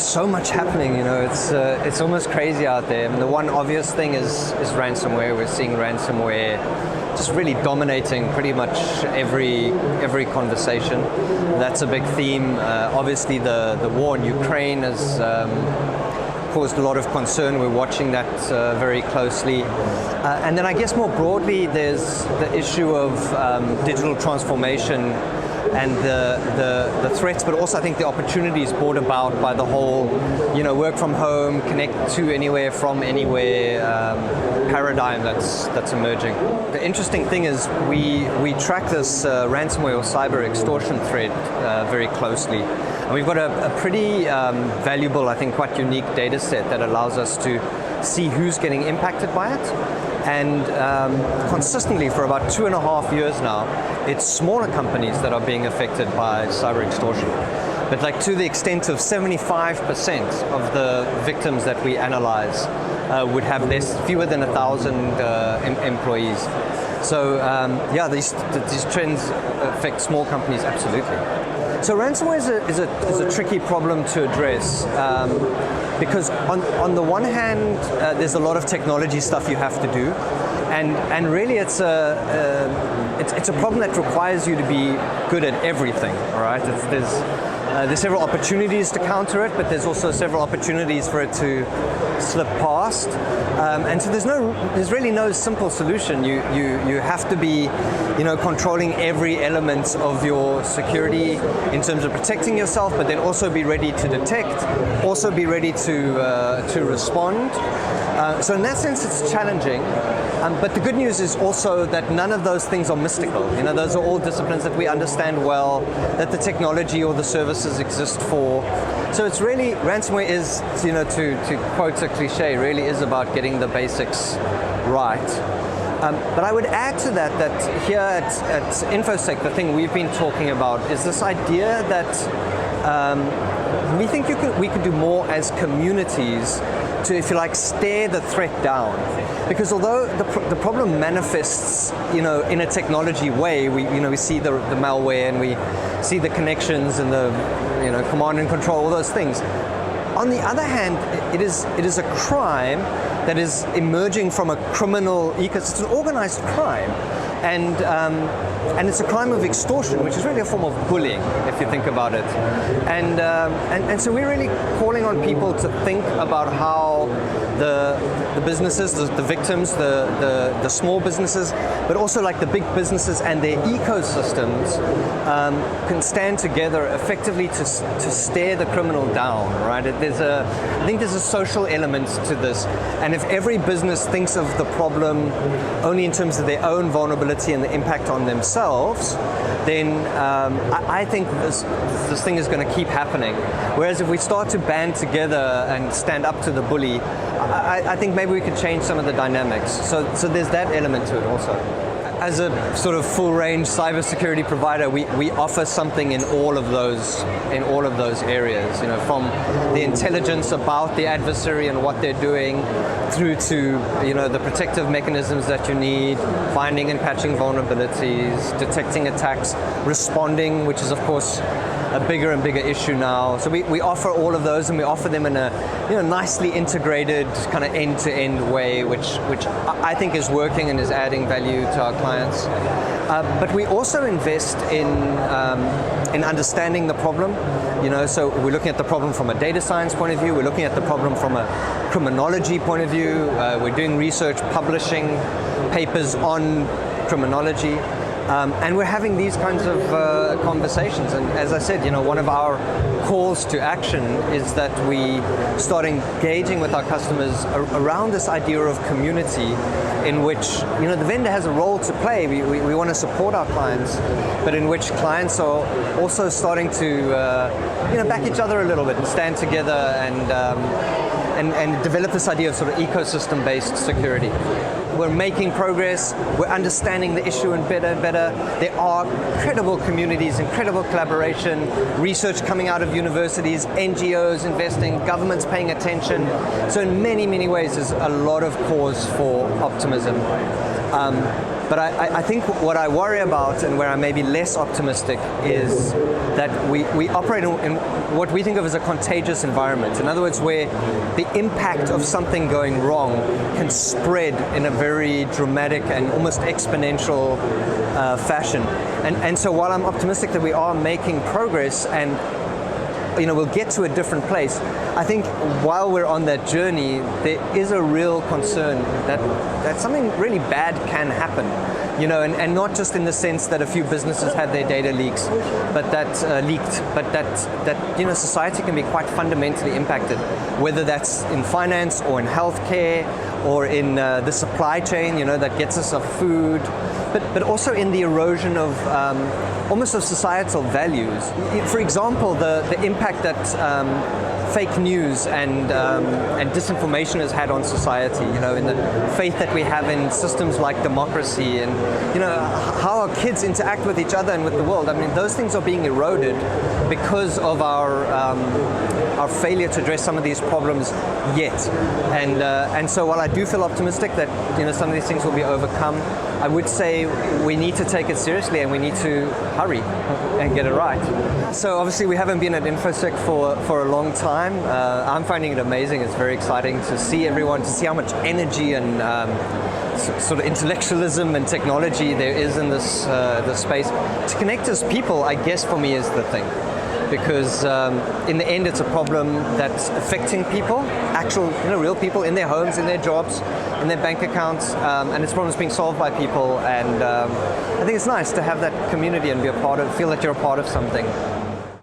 so much happening, it's almost crazy out there. I mean, the one obvious thing is ransomware. We're seeing ransomware just really dominating pretty much every conversation. That's a big theme. Obviously the war in Ukraine has caused a lot of concern. We're watching that very closely. And then I guess more broadly, there's the issue of digital transformation and the threats, but also I think the opportunities brought about by the whole, work from home, connect to anywhere from anywhere paradigm that's emerging. The interesting thing is we track this ransomware or cyber extortion threat very closely. And we've got a pretty valuable, I think quite unique data set that allows us to see who's getting impacted by it. And consistently for about 2.5 years now, it's smaller companies that are being affected by cyber extortion. But like to the extent of 75% of the victims that we analyze would have fewer than 1,000 employees. So these trends affect small companies absolutely. So ransomware is a tricky problem to address because on the one hand, there's a lot of technology stuff you have to do, and really it's a problem that requires you to be good at everything. All right, there's several opportunities to counter it, but there's also several opportunities for it to slip past. And so there's really no simple solution. You have to be, controlling every element of your security in terms of protecting yourself, but then also be ready to detect, also be ready to respond. So in that sense, it's challenging. But the good news is also that none of those things are mystical. Those are all disciplines that we understand well, that the technology or the services exist for. So it's really, ransomware is, to quote a cliche, really is about getting the basics right. But I would add to that here at Infosec, the thing we've been talking about is this idea that we think we could do more as communities to, if you like, stare the threat down. Because although the problem manifests, in a technology way, we see the malware and we see the connections and the, command and control, all those things. On the other hand, it is a crime that is emerging from a criminal ecosystem. It's an organized crime. And it's a crime of extortion, which is really a form of bullying, if you think about it. And so we're really calling on people to think about how the businesses, the victims, the small businesses, but also like the big businesses and their ecosystems can stand together effectively to stare the criminal down, right? I think there's a social element to this. And if every business thinks of the problem only in terms of their own vulnerability and the impact on themselves, then I think this thing is going to keep happening. Whereas if we start to band together and stand up to the bully, I think maybe we could change some of the dynamics. So there's that element to it also. As a sort of full-range cybersecurity provider, we offer something in all of those areas. From the intelligence about the adversary and what they're doing, through to the protective mechanisms that you need, finding and patching vulnerabilities, detecting attacks, responding, which is of course a bigger and bigger issue now. So we offer all of those, and we offer them in a nicely integrated kind of end-to-end way, which I think is working and is adding value to our clients. But we also invest in understanding the problem. So we're looking at the problem from a data science point of view. We're looking at the problem from a criminology point of view. We're doing research, publishing papers on criminology. And we're having these kinds of conversations. And as I said, one of our calls to action is that we start engaging with our customers around this idea of community, in which the vendor has a role to play. We want to support our clients, but in which clients are also starting to back each other a little bit and stand together and develop this idea of sort of ecosystem-based security. We're making progress, we're understanding the issue better and better. There are incredible communities, incredible collaboration, research coming out of universities, NGOs investing, governments paying attention. So in many, many ways, there's a lot of cause for optimism. But I think what I worry about and where I may be less optimistic is that we operate in what we think of as a contagious environment. In other words, where the impact of something going wrong can spread in a very dramatic and almost exponential fashion. And so while I'm optimistic that we are making progress and we'll get to a different place, I think while we're on that journey, there is a real concern that something really bad can happen. And not just in the sense that a few businesses had their data leaked, but that society can be quite fundamentally impacted, whether that's in finance or in healthcare or in the supply chain, that gets us our food, but also in the erosion of almost of societal values. For example, the impact that fake news and disinformation has had on society, in the faith that we have in systems like democracy and, how our kids interact with each other and with the world. I mean, those things are being eroded because of our failure to address some of these problems yet. And so while I do feel optimistic that, some of these things will be overcome, I would say we need to take it seriously and we need to hurry and get it right. So obviously we haven't been at Infosec for a long time. I'm finding it amazing. It's very exciting to see everyone, to see how much energy and sort of intellectualism and technology there is in this space. To connect as people, I guess for me is the thing. Because in the end, it's a problem that's affecting people, actual, real people in their homes, in their jobs, in their bank accounts, and it's problems being solved by people. And I think it's nice to have that community and feel that you're a part of something.